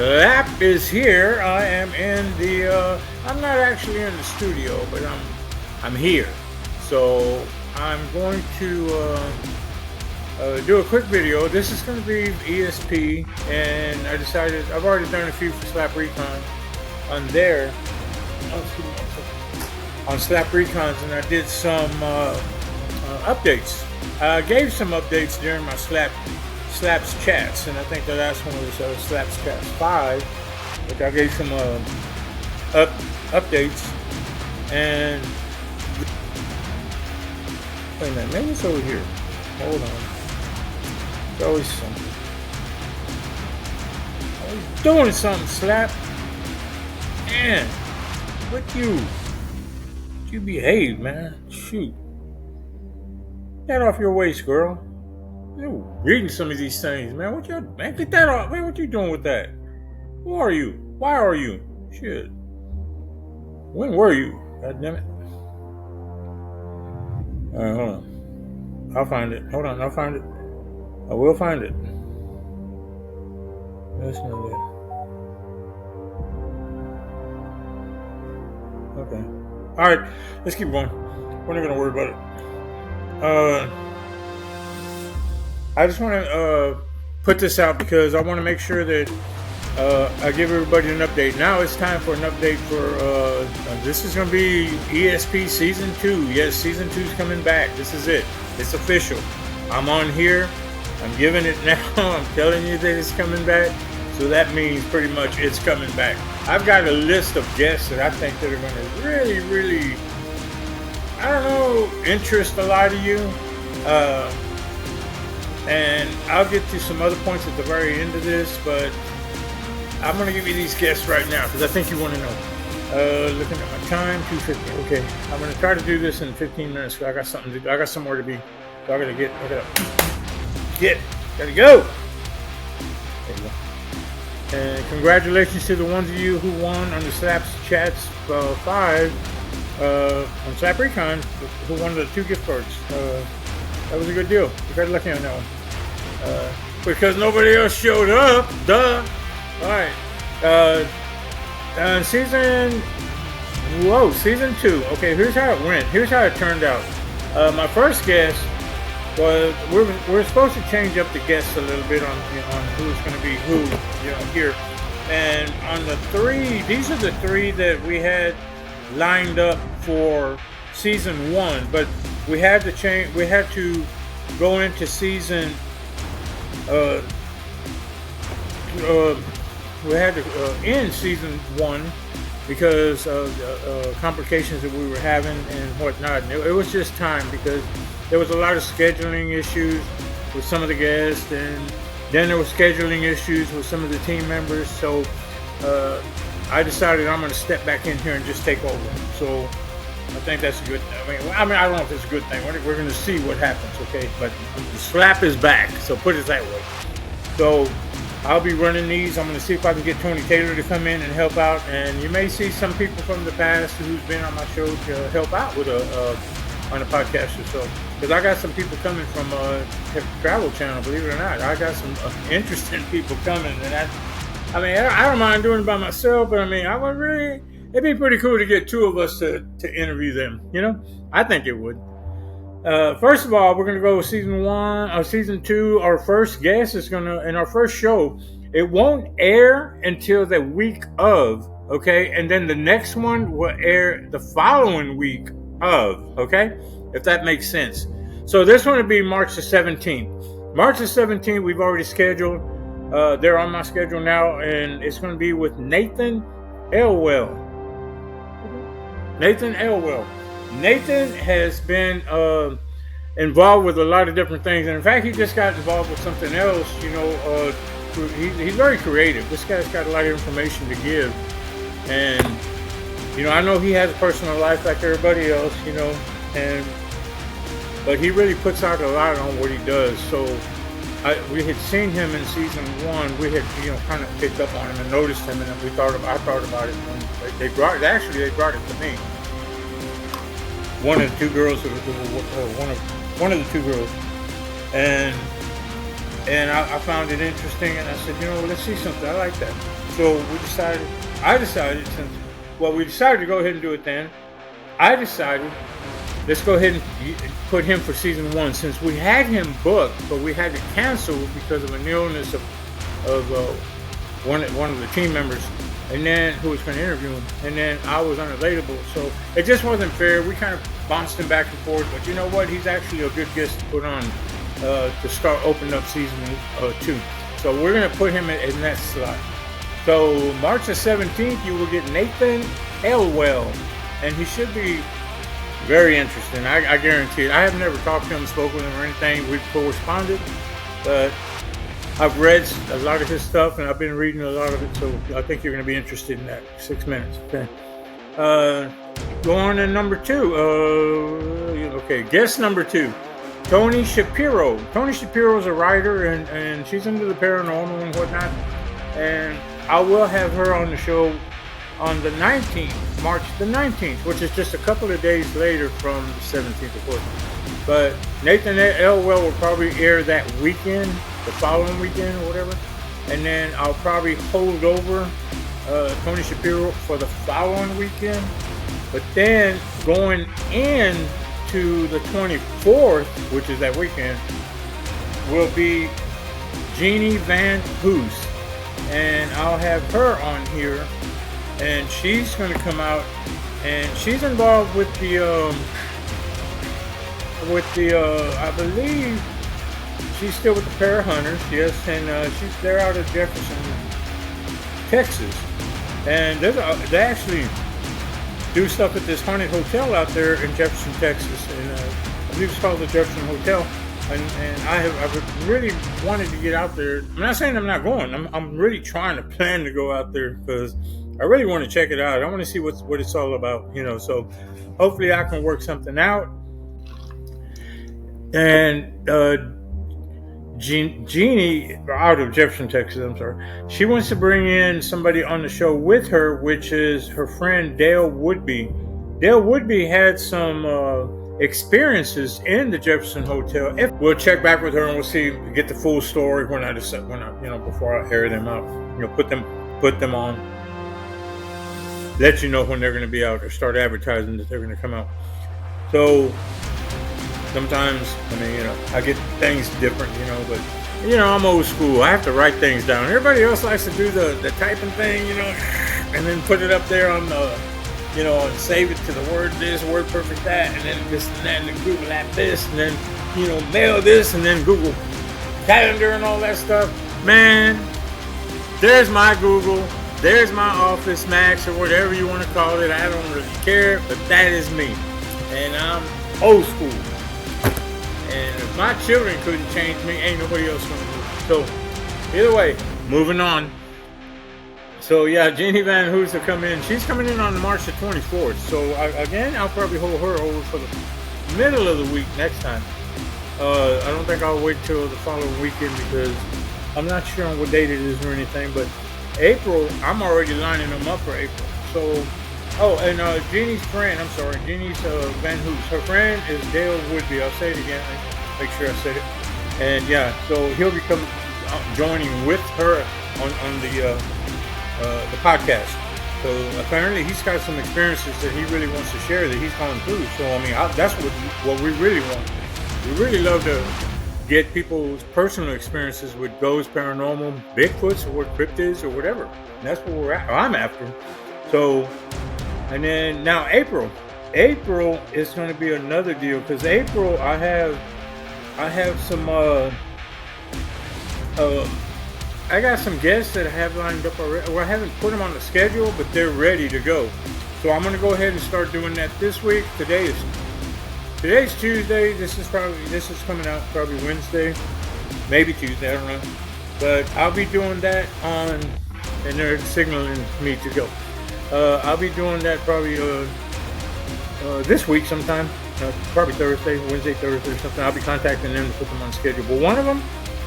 Slap is here. I am in the. I'm not actually in the studio, but I'm here. So I'm going to do a quick video. This is going to be E.S.P. and I decided I've already done a few for Slap Recon on there. On Slap Recons, and I did some updates. I gave some updates during my Slaps chats, and I think the last one was Slaps Chats 5, which I gave some updates. And wait a minute, maybe it's over here. Hold on. There's always something. Always doing something, Slap. Man, what you behave, man. Shoot. Get off your waist, girl. You're reading some of these things, man. What you, man? Get that off, man. What you doing with that? Who are you? Why are you? Shit. When were you? God damn it. Alright, hold on. I'll find it. Hold on, I'll find it. I will find it. That's not it. Okay. Alright, let's keep going. We're not gonna worry about it. I just want to put this out because I want to make sure that I give everybody an update. Now it's time for an update for this is going to be E.S.P. Season 2. Yes, Season 2 is coming back. This is it. It's official. I'm on here. I'm giving it now. I'm telling you that it's coming back. So that means pretty much it's coming back. I've got a list of guests that I think that are going to really, I don't know, interest a lot of you. And I'll get to some other points at the very end of this, but I'm going to give you these guests right now because I think you want to know. Looking at my time, 2:50. Okay, I'm going to try to do this in 15 minutes. I got something. I got somewhere to be. So I got to gotta go. There you go. And congratulations to the ones of you who won on the Slaps Chats 5 on Slap Recon, who won the 2 gift cards. That was a good deal. You got lucky on that one. Because nobody else showed up. Duh. Alright. Season 2. Okay, here's how it went. Here's how it turned out. My first guest was we're supposed to change up the guests a little bit on who's going to be who here. And on the 3, these are the 3 that we had lined up for season 1, but we had to change. We had to go into season. We had to end season 1 because of complications that we were having and whatnot. And it was just time because there was a lot of scheduling issues with some of the guests, and then there were scheduling issues with some of the team members. So I decided I'm going to step back in here and just take over. So I think that's a good thing. I mean, I don't know if it's a good thing. We're going to see what happens, okay? But the Slap is back, so put it that way. So I'll be running these. I'm going to see if I can get Tony Taylor to come in and help out. And you may see some people from the past who's been on my show to help out with on a podcast or so. Because I got some people coming from Travel Channel, believe it or not. I got some interesting people coming. And I don't mind doing it by myself, but I mean, I would really... It'd be pretty cool to get 2 of us to interview them, I think it would. First of all, we're going to go with season 1 or season 2. Our first guest is going to, in our first show, it won't air until the week of, okay? And then the next one will air the following week of, okay? If that makes sense. So this one will be March the 17th. March the 17th, we've already scheduled. They're on my schedule now, and it's going to be with Nathan Elwell. Nathan has been involved with a lot of different things, and in fact, he just got involved with something else. He's very creative. This guy's got a lot of information to give, and I know he has a personal life like everybody else, but he really puts out a lot on what he does. So we had seen him in season 1. We had kind of picked up on him and noticed him, and I thought about it. And they brought it to me. One of the 2 girls, one of the 2 girls, and I found it interesting, and I said, let's see something. I like that. So I decided we decided to go ahead and do it then. I decided, let's go ahead and put him for season 1 since we had him booked, but we had to cancel because of an illness of one of the team members, and then who was going to interview him, and then I was unavailable, so it just wasn't fair. We kind of bounced him back and forth, but you know what? He's actually a good guest to put on to start opening up season 2. So we're going to put him in that slot. So March the 17th, you will get Nathan Elwell, and he should be very interesting. I guarantee it. I have never talked to him, spoke with him or anything. We've corresponded, but I've read a lot of his stuff, and I've been reading a lot of it, so I think you're going to be interested in that. 6 minutes, okay? Go on to number 2. Okay, guest number 2. Tony Shapiro. Tony Shapiro is a writer, and she's into the paranormal and whatnot. And I will have her on the show on the 19th, March the 19th, which is just a couple of days later from the 17th, of course. But Nathan Elwell will probably air that weekend, the following weekend or whatever. And then I'll probably hold over Tony Shapiro for the following weekend. But then going in to the 24th, which is that weekend, will be Jeannie Van Hoos, and I'll have her on here, and she's going to come out, and she's involved with the I believe she's still with the Parahunters, yes, and they're out of Jefferson, Texas, and they actually do stuff at this haunted hotel out there in Jefferson, Texas, and I believe it's called the Jefferson Hotel. And I've really wanted to get out there. I'm not saying I'm not going. I'm really trying to plan to go out there because I really want to check it out. I want to see what it's all about, So hopefully I can work something out. And Jeannie, out of Jefferson, Texas, I'm sorry, she wants to bring in somebody on the show with her, which is her friend Dale Woodby. Dale Woodby had some experiences in the Jefferson Hotel. We'll check back with her and we'll get the full story before I air them out. Put them on. Let you know when they're going to be out or start advertising that they're going to come out. So sometimes, I get things different, but, I'm old school. I have to write things down. Everybody else likes to do the typing thing, and then put it up there on the, and save it to the word this, word perfect that, and then this and that, and then Google app this, and then, mail this, and then Google Calendar and all that stuff. Man, there's my Google. There's my Office Max or whatever you want to call it. I don't really care, but that is me. And I'm old school. And if my children couldn't change me, ain't nobody else going to do it. So, either way, moving on. So, yeah, Jeannie Van Hoos will come in. She's coming in on March the 24th. So, again, I'll probably hold her over for the middle of the week next time. I don't think I'll wait till the following weekend because I'm not sure on what date it is or anything. But April, I'm already lining them up for April. So, Jeannie's friend, Jeannie's Van Hoos. Her friend is Dale Woodby. I'll say it again. Make sure I said it. And yeah, so he'll be joining with her on the podcast. So apparently he's got some experiences that he really wants to share that he's gone through. So that's what we really want. We really love to get people's personal experiences with ghosts, paranormal, Bigfoots, or cryptids, or whatever. And that's what I'm after. So, and then now April is going to be another deal because April I have some I got some guests that I have lined up already. Well, I haven't put them on the schedule, but they're ready to go. So I'm going to go ahead and start doing that this week. Today's Tuesday. This is coming out probably Wednesday, maybe Tuesday. I don't know. But I'll be doing that and they're signaling me to go. I'll be doing that probably this week sometime. Probably Wednesday, Thursday or something. I'll be contacting them to put them on schedule. But one of them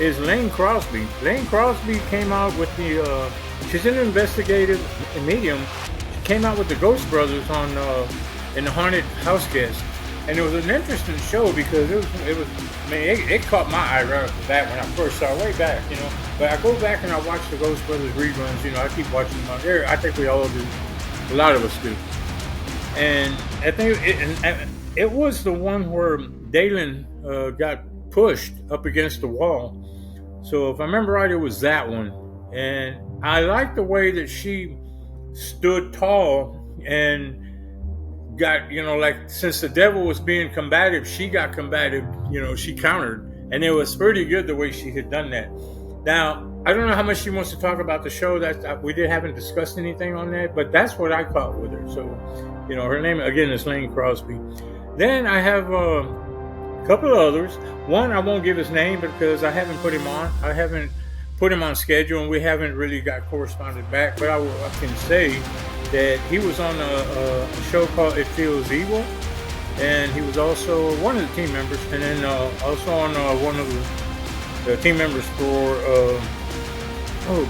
is Lane Crosby. Lane Crosby came out with she's an investigative medium. She came out with the Ghost Brothers in the Haunted House Guest. And it was an interesting show because it was. I mean, it caught my eye right off the bat when I first saw it way back, But I go back and I watch the Ghost Brothers reruns. I keep watching them out there. I think we all do. A lot of us do. And I think it was the one where Dalen got pushed up against the wall. So if I remember right, it was that one. And I like the way that she stood tall and got, like, since the devil was being combative, she got combative, she countered. And it was pretty good the way she had done that. Now, I don't know how much she wants to talk about the show. That we haven't discussed anything on that, but that's what I caught with her. So, her name again is Lane Crosby. Then I have a couple of others. One, I won't give his name because I haven't put him on. I haven't put him on schedule, and we haven't really got corresponded back. But I can say that he was on a show called It Feels Evil, and he was also one of the team members, and then also on one of the team members for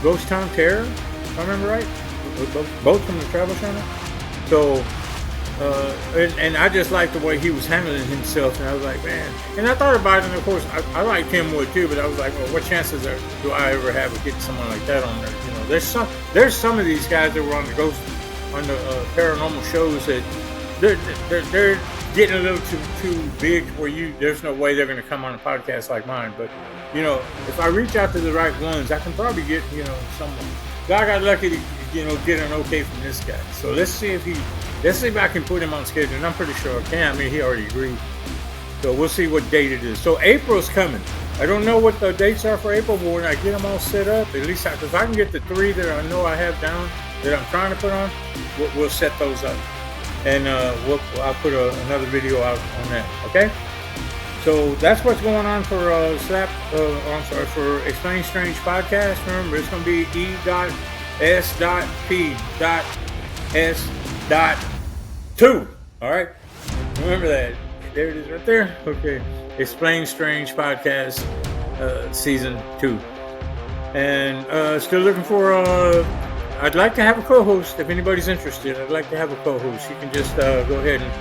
Ghost Town Terror, if I remember right, both from the Travel Channel. So, and I just liked the way he was handling himself, and I was like, man. And I thought about it, and of course, I liked Tim Wood too, but I was like, well, what chances do I ever have of getting someone like that on there? There's some of these guys that were on the paranormal shows that they're getting a little too big where there's no way they're going to come on a podcast like mine. But if I reach out to the right ones, I can probably get someone. I got lucky to get an okay from this guy. So let's see if I can put him on schedule. And I'm pretty sure I can. I mean, he already agreed. So we'll see what date it is. So April's coming. I don't know what the dates are for April, but when I get them all set up, at least if I can get the 3 that I know I have down that I'm trying to put on, we'll set those up. And I'll put another video out on that. Okay? So that's what's going on for for Explain Strange podcast. Remember, it's going to be E.S.P.S.2. All right? Remember that. There it is right there. Okay. Explain Strange podcast season 2. And still looking for I'd like to have a co-host. If anybody's interested, I'd like to have a co-host. You can just go ahead and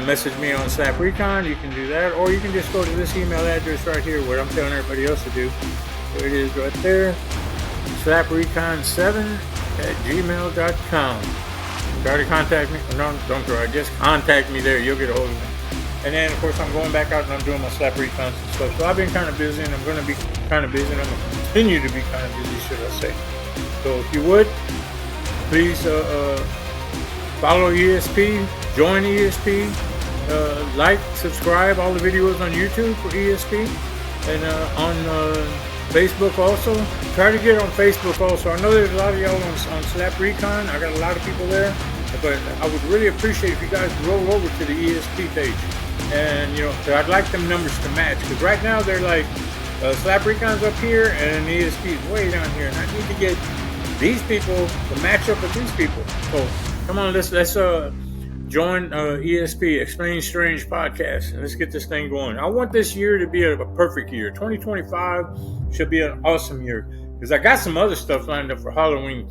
message me on Slap Recon. You can do that, or you can just go to this email address right here, where I'm telling everybody else to do. There it is right there. slaprecon7@gmail.com. Try to contact me. No, don't try. Just contact me there. You'll get a hold of me. And then, of course, I'm going back out and I'm doing my Slap Recons and stuff. So I've been kind of busy, and I'm going to be kind of busy, and I'm going to continue to be kind of busy, should I say. So if you would, please follow E.S.P., join E.S.P., like, subscribe all the videos on YouTube for E.S.P., and on Facebook also. Try to get on Facebook also. I know there's a lot of y'all on Slap Recon. I got a lot of people there, but I would really appreciate if you guys roll over to the E.S.P. page. And, I'd like them numbers to match, because right now they're like, Slap Recon's up here, and E.S.P. is way down here, and I need to get these people to match up with these people. So, come on, let's join E.S.P. Explain Strange podcast, and let's get this thing going. I want this year to be a perfect year. 2025 should be an awesome year, because I got some other stuff lined up for Halloween,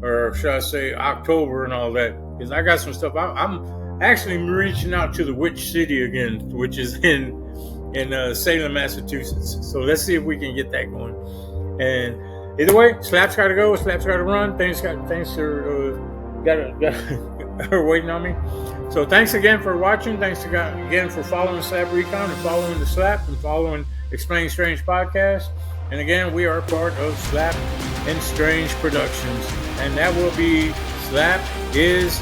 or should I say October and all that, because I got some stuff. I'm actually reaching out to the Witch City again, which is in Salem, Massachusetts. So let's see if we can get that going. And either way, Slap's got to go. Slap's got to run. Things are waiting on me. So thanks again for watching. Thanks again for following Slap Recon and following the Slap and following Explain Strange podcast. And again, we are part of Slap and Strange Productions, and that will be Slap is